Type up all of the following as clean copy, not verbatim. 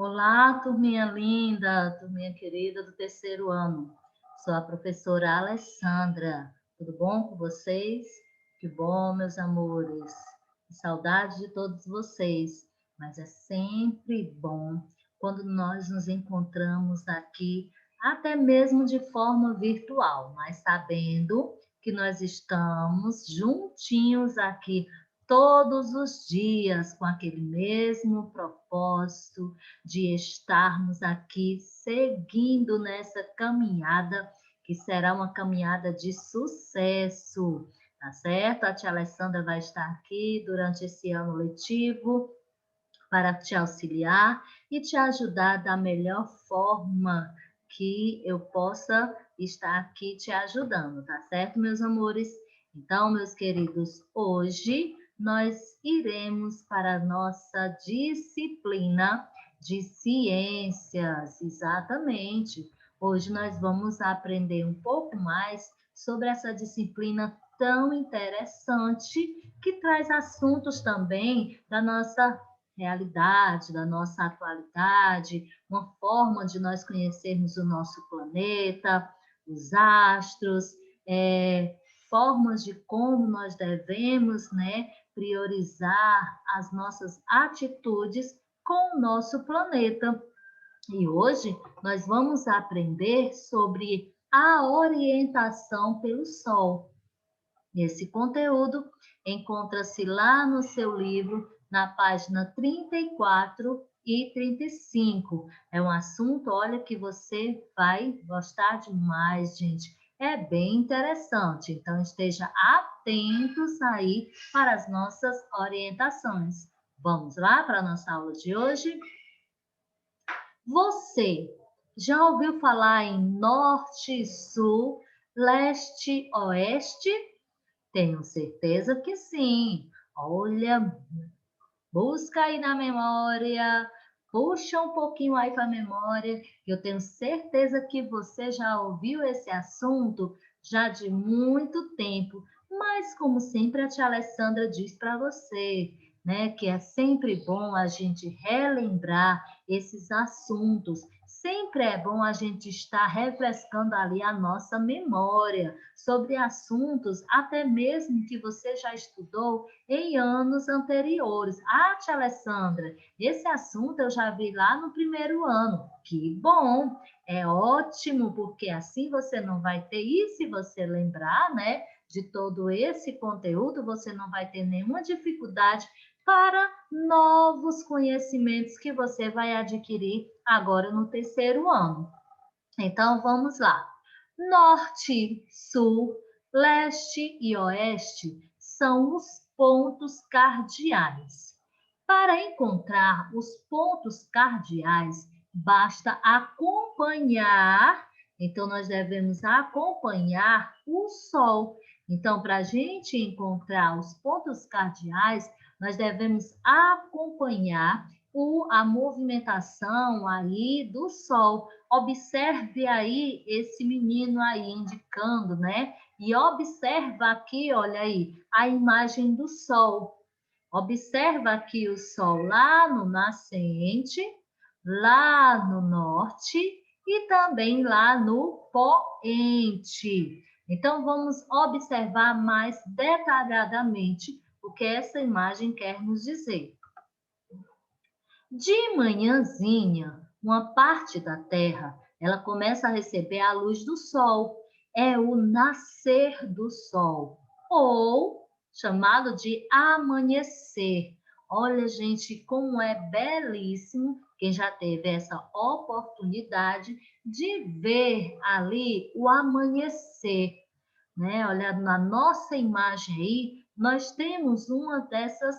Olá, turminha linda, turminha querida do terceiro ano. Sou a professora Alessandra. Tudo bom com vocês? Que bom, meus amores. Que saudade de todos vocês. Mas é sempre bom quando nós nos encontramos aqui, até mesmo de forma virtual, mas sabendo que nós estamos juntinhos aqui todos os dias com aquele mesmo propósito de estarmos aqui seguindo nessa caminhada, que será uma caminhada de sucesso, tá certo? A tia Alessandra vai estar aqui durante esse ano letivo para te auxiliar e te ajudar da melhor forma que eu possa estar aqui te ajudando, tá certo, meus amores? Então, meus queridos, hoje nós iremos para a nossa disciplina de ciências, exatamente. Hoje nós vamos aprender um pouco mais sobre essa disciplina tão interessante que traz assuntos também da nossa realidade, da nossa atualidade, uma forma de nós conhecermos o nosso planeta, os astros, formas de como nós devemos, né, priorizar as nossas atitudes com o nosso planeta. E hoje nós vamos aprender sobre a orientação pelo Sol. Esse conteúdo encontra-se lá no seu livro, na página 34 e 35. É um assunto, olha, que você vai gostar demais, gente. É bem interessante, então esteja atentos aí para as nossas orientações. Vamos lá para a nossa aula de hoje? Você já ouviu falar em norte, sul, leste, oeste? Tenho certeza que sim. Olha, busca aí na memória, puxa um pouquinho aí para a memória. Eu tenho certeza que você já ouviu esse assunto já de muito tempo. Mas, como sempre, a tia Alessandra diz para você, né, que é sempre bom a gente relembrar esses assuntos. Sempre é bom a gente estar refrescando ali a nossa memória sobre assuntos, até mesmo que você já estudou em anos anteriores. Ah, tia Alessandra, esse assunto eu já vi lá no primeiro ano. Que bom! É ótimo, porque assim você não vai ter, e se você lembrar, né, de todo esse conteúdo, você não vai ter nenhuma dificuldade para novos conhecimentos que você vai adquirir agora no terceiro ano. Então, vamos lá. Norte, sul, leste e oeste são os pontos cardeais. Para encontrar os pontos cardeais, basta acompanhar. Então, nós devemos acompanhar o Sol. Então, para a gente encontrar os pontos cardeais, nós devemos acompanhar a movimentação aí do Sol. Observe aí esse menino aí indicando, né? E observa aqui, olha aí, a imagem do Sol. Observa aqui o Sol lá no nascente, lá no norte e também lá no poente. Então, vamos observar mais detalhadamente o que essa imagem quer nos dizer. De manhãzinha, uma parte da Terra, ela começa a receber a luz do Sol. É o nascer do Sol, ou chamado de amanhecer. Olha, gente, como é belíssimo quem já teve essa oportunidade de ver ali o amanhecer, né? Olha, na nossa imagem aí, nós temos uma dessas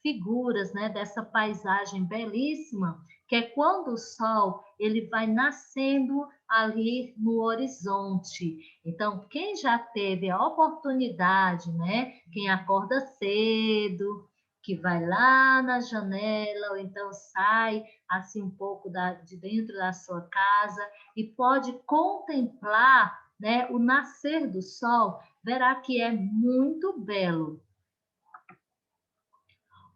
figuras, né? Dessa paisagem belíssima, que é quando o sol ele vai nascendo ali no horizonte. Então, quem já teve a oportunidade, né? Quem acorda cedo, que vai lá na janela, ou então sai assim um pouco de dentro da sua casa e pode contemplar, né, o nascer do sol, verá que é muito belo.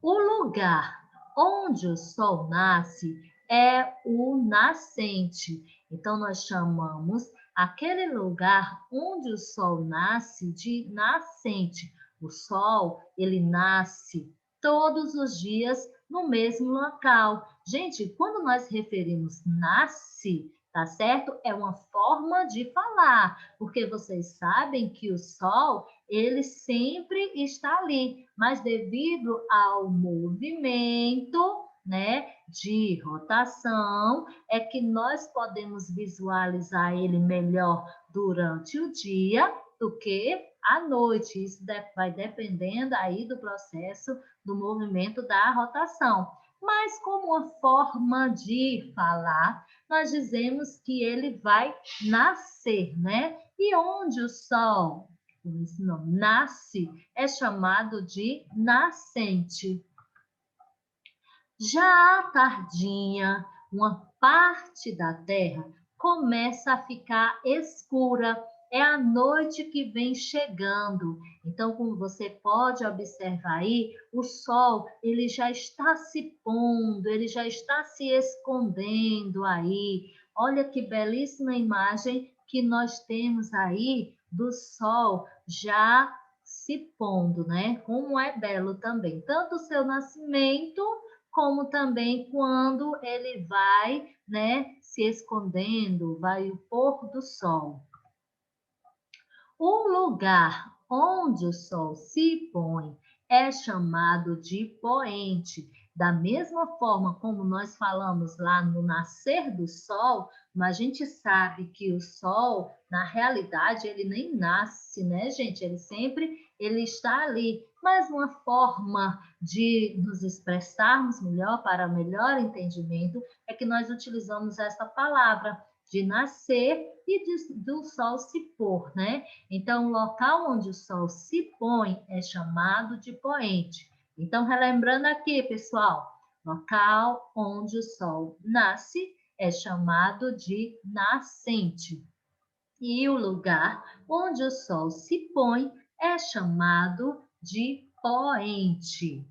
O lugar onde o sol nasce é o nascente. Então, nós chamamos aquele lugar onde o sol nasce de nascente. O sol, ele nasce todos os dias no mesmo local. Gente, quando nós referimos nasce, tá certo? É uma forma de falar, porque vocês sabem que o sol, ele sempre está ali, mas devido ao movimento, né, de rotação, é que nós podemos visualizar ele melhor durante o dia do que à noite. Isso vai dependendo aí do processo do movimento da rotação. Mas como uma forma de falar, nós dizemos que ele vai nascer, né? E onde o sol não, nasce é chamado de nascente. Já à tardinha, uma parte da terra começa a ficar escura. É a noite que vem chegando. Então, como você pode observar aí, o sol, ele já está se pondo, ele já está se escondendo aí. Olha que belíssima imagem que nós temos aí do sol já se pondo, né? Como é belo também, tanto o seu nascimento como também quando ele vai, né, se escondendo, vai o pôr do sol. O lugar onde o sol se põe é chamado de poente. Da mesma forma como nós falamos lá no nascer do sol, mas a gente sabe que o sol, na realidade, ele nem nasce, né, gente? Ele está ali. Mas uma forma de nos expressarmos melhor, para melhor entendimento, é que nós utilizamos essa palavra de nascer e do sol se pôr, né? Então, o local onde o sol se põe é chamado de poente. Então, relembrando aqui, pessoal, local onde o sol nasce é chamado de nascente. E o lugar onde o sol se põe é chamado de poente.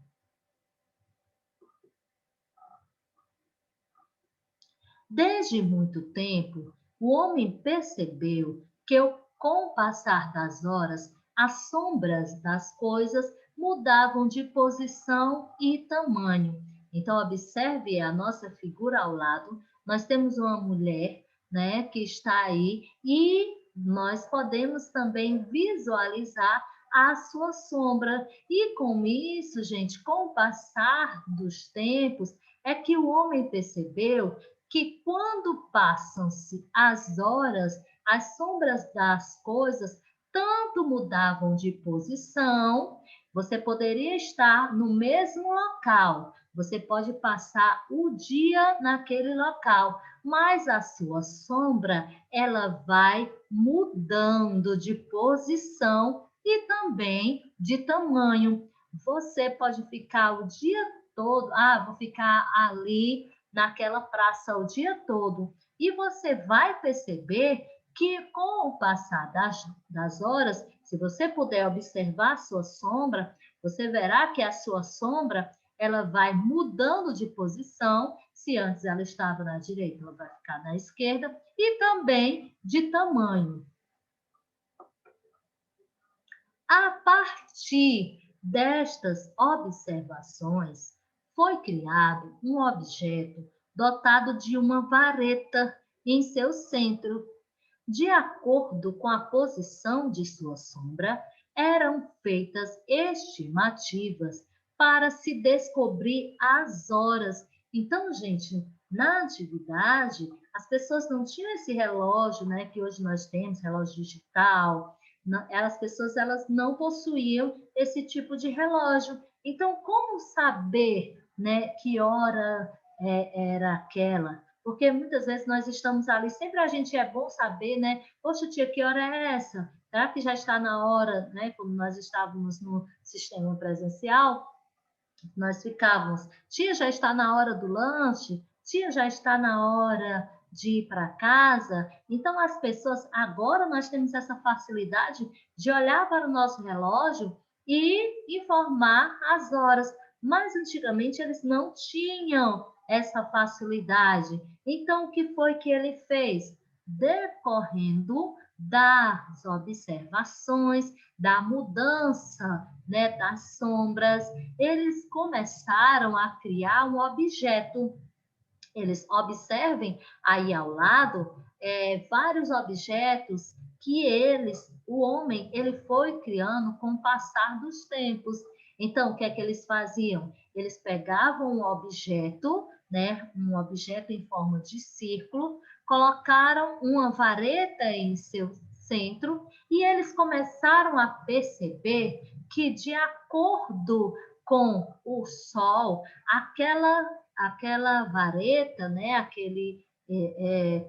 Desde muito tempo, o homem percebeu que, com o passar das horas, as sombras das coisas mudavam de posição e tamanho. Então, observe a nossa figura ao lado. Nós temos uma mulher, né, que está aí e nós podemos também visualizar a sua sombra. E com isso, gente, com o passar dos tempos, é que o homem percebeu que quando passam-se as horas, as sombras das coisas tanto mudavam de posição, você poderia estar no mesmo local, você pode passar o dia naquele local, mas a sua sombra, ela vai mudando de posição e também de tamanho. Você pode ficar o dia todo, vou ficar ali naquela praça o dia todo. E você vai perceber que com o passar das horas, se você puder observar a sua sombra, você verá que a sua sombra ela vai mudando de posição. Se antes ela estava na direita, ela vai ficar na esquerda e também de tamanho. A partir destas observações, foi criado um objeto dotado de uma vareta em seu centro. De acordo com a posição de sua sombra, eram feitas estimativas para se descobrir as horas. Então, gente, na antiguidade, as pessoas não tinham esse relógio, né, que hoje nós temos, relógio digital. As pessoas elas não possuíam esse tipo de relógio. Então, como saber, né, que hora era aquela? Porque muitas vezes nós estamos ali, sempre a gente é bom saber, né? Poxa, tia, que hora é essa? Será que já está na hora, né? Como nós estávamos no sistema presencial, nós ficávamos, tia, já está na hora do lanche? Tia, já está na hora de ir para casa? Então, as pessoas, agora nós temos essa facilidade de olhar para o nosso relógio e informar as horas. Mas antigamente eles não tinham essa facilidade. Então, o que foi que ele fez? Decorrendo das observações, da mudança, né, das sombras, eles começaram a criar um objeto. Eles observem aí ao lado vários objetos que o homem, ele foi criando com o passar dos tempos. Então, o que é que eles faziam? Eles pegavam um objeto, né, um objeto em forma de círculo, colocaram uma vareta em seu centro e eles começaram a perceber que, de acordo com o Sol, aquela vareta, né, que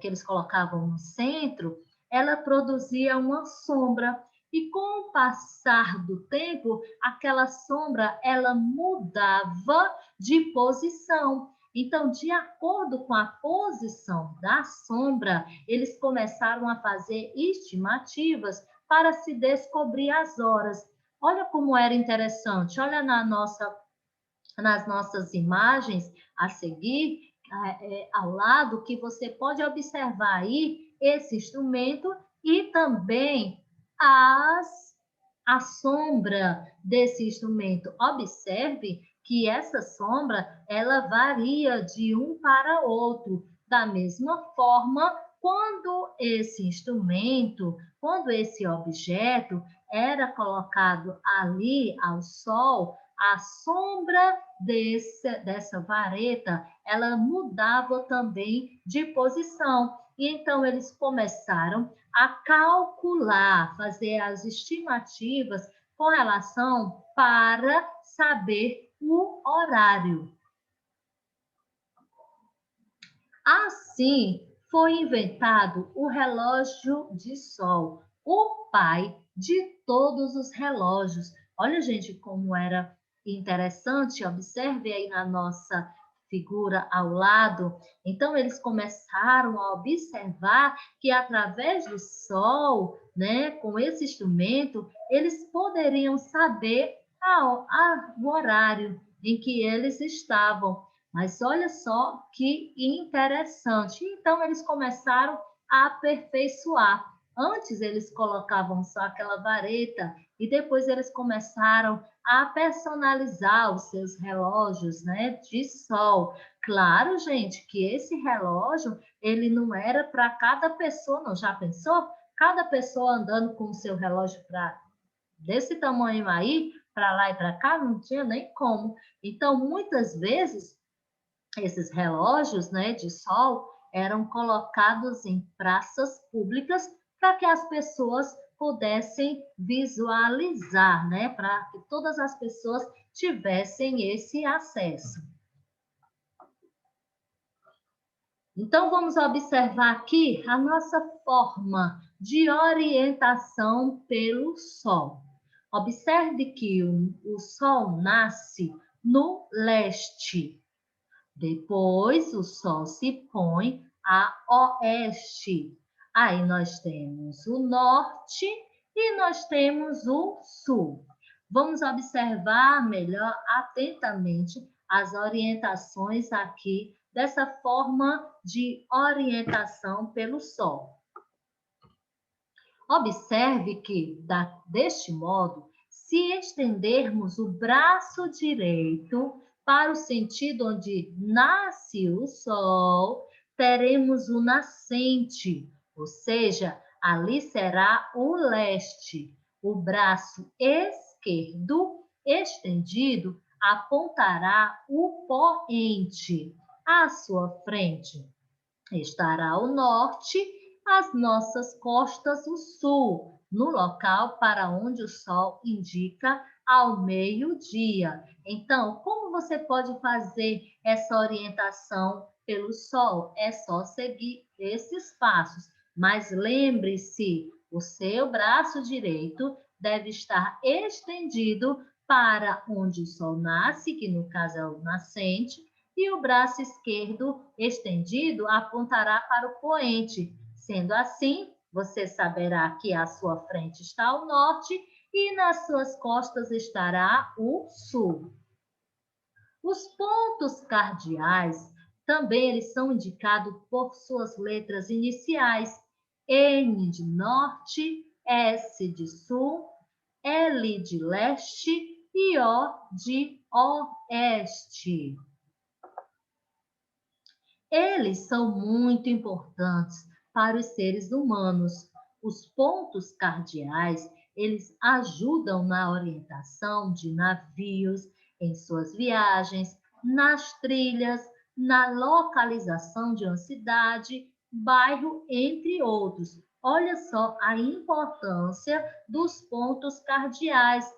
eles colocavam no centro, ela produzia uma sombra. E com o passar do tempo, aquela sombra ela mudava de posição. Então, de acordo com a posição da sombra, eles começaram a fazer estimativas para se descobrir as horas. Olha como era interessante, olha nas nossas imagens a seguir, ao lado, que você pode observar aí esse instrumento e também a sombra desse instrumento. Observe que essa sombra, ela varia de um para outro. Da mesma forma, quando esse instrumento, quando esse objeto era colocado ali ao sol, a sombra dessa vareta, ela mudava também de posição. E então eles começaram a calcular, fazer as estimativas com relação para saber o horário. Assim, foi inventado o relógio de sol, o pai de todos os relógios. Olha, gente, como era interessante. Observe aí na nossa figura ao lado. Então, eles começaram a observar que através do sol, né, com esse instrumento, eles poderiam saber o horário em que eles estavam. Mas olha só que interessante. Então, eles começaram a aperfeiçoar. Antes, eles colocavam só aquela vareta e depois eles começaram a personalizar os seus relógios, né, de sol. Claro, gente, que esse relógio, ele não era para cada pessoa, não. Já pensou? Cada pessoa andando com o seu relógio desse tamanho aí, para lá e para cá, não tinha nem como. Então, muitas vezes, esses relógios, né, de sol eram colocados em praças públicas para que as pessoas pudessem visualizar, né, para que todas as pessoas tivessem esse acesso. Então, vamos observar aqui a nossa forma de orientação pelo Sol. Observe que o Sol nasce no leste. Depois o sol se põe a oeste. Aí nós temos o norte e nós temos o sul. Vamos observar melhor atentamente as orientações aqui dessa forma de orientação pelo sol. Observe que, deste modo, se estendermos o braço direito para o sentido onde nasce o sol, teremos o nascente, ou seja, ali será o leste. O braço esquerdo estendido apontará o poente. À sua frente estará o norte, às nossas costas o sul, no local para onde o sol indica ao meio-dia. Então, como você pode fazer essa orientação pelo sol? É só seguir esses passos. Mas lembre-se, o seu braço direito deve estar estendido para onde o sol nasce, que no caso é o nascente, e o braço esquerdo estendido apontará para o poente. Sendo assim, você saberá que à sua frente está o norte e nas suas costas estará o sul. Os pontos cardeais Também eles são indicados por suas letras iniciais: N de norte, S de sul, L de leste e O de oeste. Eles são muito importantes para os seres humanos. Os pontos cardeais, eles ajudam na orientação de navios em suas viagens, nas trilhas, na localização de uma cidade, bairro, entre outros. Olha só a importância dos pontos cardeais,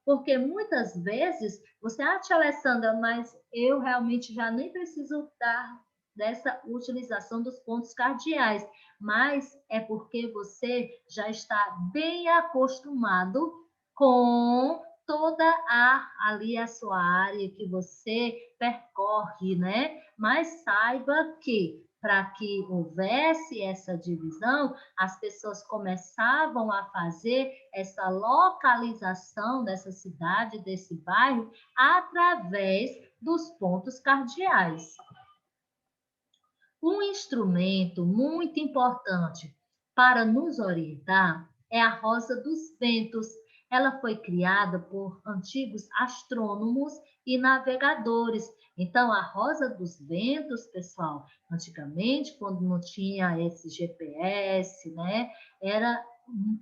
porque muitas vezes você acha, Alessandra, mas eu realmente já nem preciso dar dessa utilização dos pontos cardeais, mas é porque você já está bem acostumado com toda a sua área que você percorre, né? Mas saiba que para que houvesse essa divisão, as pessoas começavam a fazer essa localização dessa cidade, desse bairro, através dos pontos cardeais. Um instrumento muito importante para nos orientar é a rosa dos ventos. Ela foi criada por antigos astrônomos e navegadores. Então, a rosa dos ventos, pessoal, antigamente, quando não tinha esse GPS, né,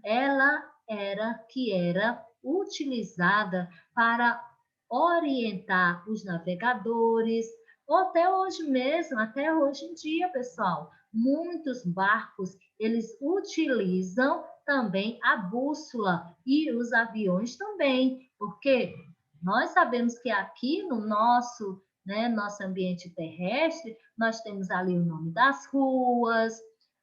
ela era utilizada para orientar os navegadores, ou até hoje mesmo, até hoje em dia, pessoal, muitos barcos, eles utilizam também a bússola e os aviões também, porque nós sabemos que aqui no nosso, né, nosso ambiente terrestre, nós temos ali o nome das ruas,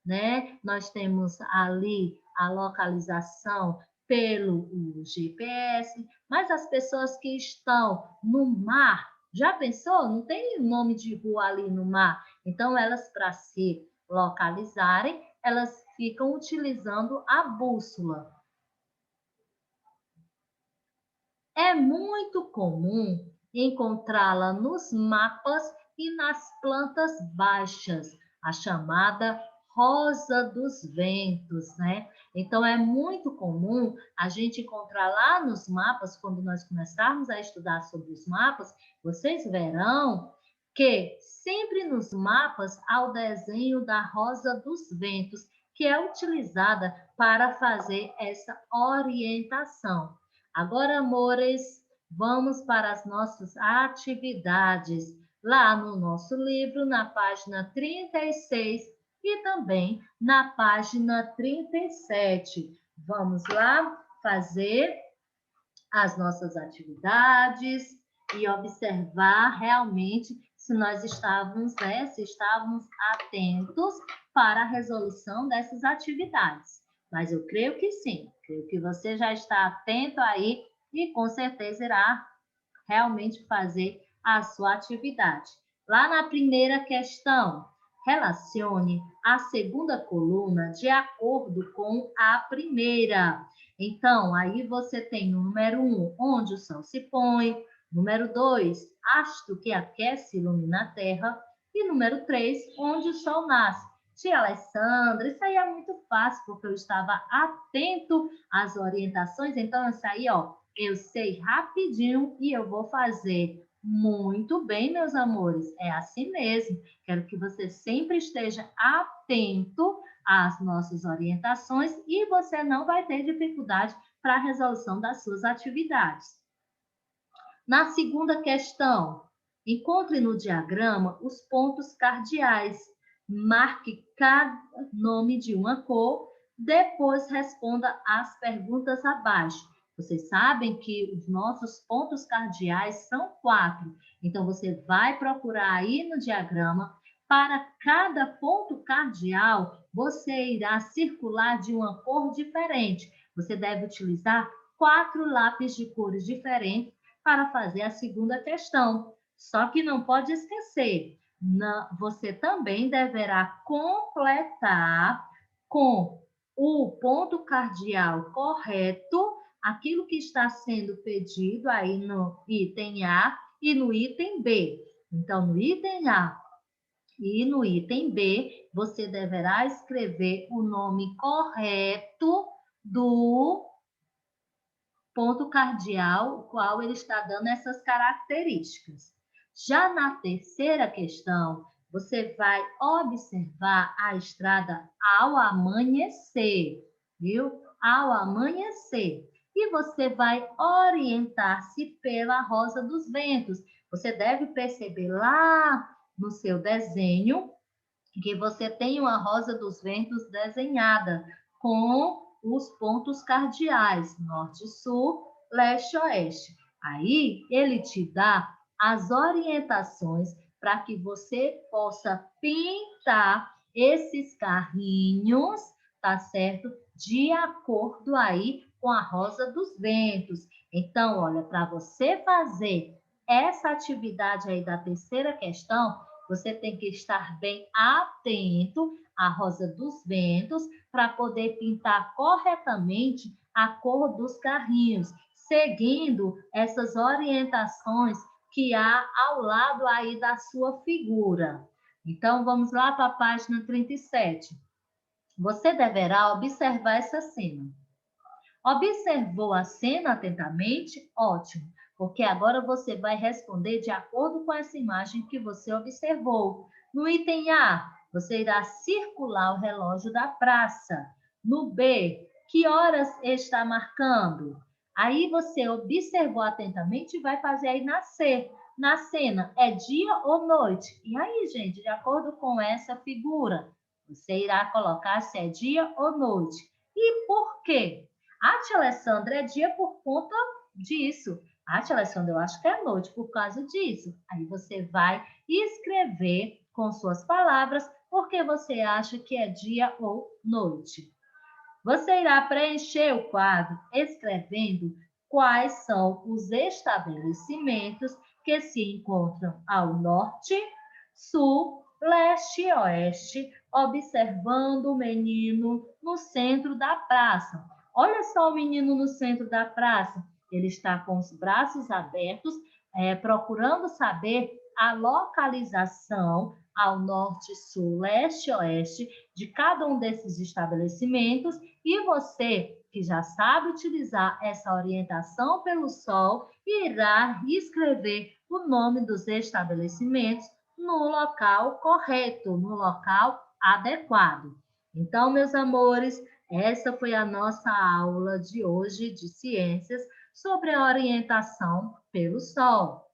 né? Nós temos ali a localização pelo GPS, mas as pessoas que estão no mar, já pensou? Não tem nome de rua ali no mar. Então, elas, para se localizarem, elas ficam utilizando a bússola. É muito comum encontrá-la nos mapas e nas plantas baixas, a chamada rosa dos ventos, né? Então, é muito comum a gente encontrar lá nos mapas, quando nós começarmos a estudar sobre os mapas, vocês verão que sempre nos mapas há o desenho da rosa dos ventos, que é utilizada para fazer essa orientação. Agora, amores, vamos para as nossas atividades. Lá no nosso livro, na página 36 e também na página 37. Vamos lá fazer as nossas atividades e observar realmente se nós estávamos, né, se estávamos atentos para a resolução dessas atividades. Mas eu creio que sim, creio que você já está atento aí e com certeza irá realmente fazer a sua atividade. Lá na primeira questão, relacione a segunda coluna de acordo com a primeira. Então, aí você tem o número 1, onde o sol se põe. Número 2, astro que aquece e ilumina a terra. E número 3, onde o sol nasce. Tia Alessandra, isso aí é muito fácil, porque eu estava atento às orientações. Então, isso aí, ó, eu sei rapidinho e eu vou fazer. Muito bem, meus amores. É assim mesmo. Quero que você sempre esteja atento às nossas orientações e você não vai ter dificuldade para a resolução das suas atividades. Na segunda questão, encontre no diagrama os pontos cardeais. Marque cada nome de uma cor, depois responda as perguntas abaixo. Vocês sabem que os nossos pontos cardeais são 4. Então, você vai procurar aí no diagrama. Para cada ponto cardeal, você irá circular de uma cor diferente. Você deve utilizar 4 lápis de cores diferentes para fazer a segunda questão. Só que não pode esquecer, você também deverá completar com o ponto cardeal correto aquilo que está sendo pedido aí no item A e no item B. Então, no item A, E no item B, você deverá escrever o nome correto do ponto cardial, o qual ele está dando essas características. Já na terceira questão, você vai observar a estrada ao amanhecer, viu? Ao amanhecer. E você vai orientar-se pela Rosa dos Ventos. Você deve perceber lá no seu desenho que você tem uma Rosa dos Ventos desenhada com os pontos cardeais, norte, sul, leste, oeste. Aí ele te dá as orientações para que você possa pintar esses carrinhos, tá certo? De acordo aí com a Rosa dos Ventos. Então, olha, para você fazer essa atividade aí da terceira questão, você tem que estar bem atento à Rosa dos Ventos para poder pintar corretamente a cor dos carrinhos, seguindo essas orientações que há ao lado aí da sua figura. Então, vamos lá para a página 37. Você deverá observar essa cena. Observou a cena atentamente? Ótimo, porque agora você vai responder de acordo com essa imagem que você observou. No item A, você irá circular o relógio da praça. No B, que horas está marcando? Aí você observou atentamente e vai fazer aí nascer. Na cena, é dia ou noite? E aí, gente, de acordo com essa figura, você irá colocar se é dia ou noite. E por quê? A tia Alessandra é dia por conta disso. A tia Alessandra, eu acho que é noite por causa disso. Aí você vai escrever com suas palavras porque você acha que é dia ou noite. Você irá preencher o quadro escrevendo quais são os estabelecimentos que se encontram ao norte, sul, leste e oeste, observando o menino no centro da praça. Olha só o menino no centro da praça. Ele está com os braços abertos, procurando saber a localização ao norte, sul, leste e oeste de cada um desses estabelecimentos. E você, que já sabe utilizar essa orientação pelo sol, irá escrever o nome dos estabelecimentos no local correto, no local adequado. Então, meus amores, essa foi a nossa aula de hoje de ciências sobre a orientação pelo sol.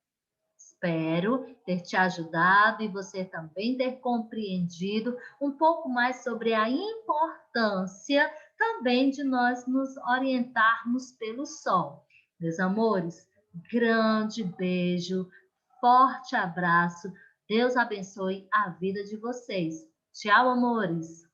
Espero ter te ajudado e você também ter compreendido um pouco mais sobre a importância também de nós nos orientarmos pelo sol. Meus amores, grande beijo, forte abraço. Deus abençoe a vida de vocês. Tchau, amores!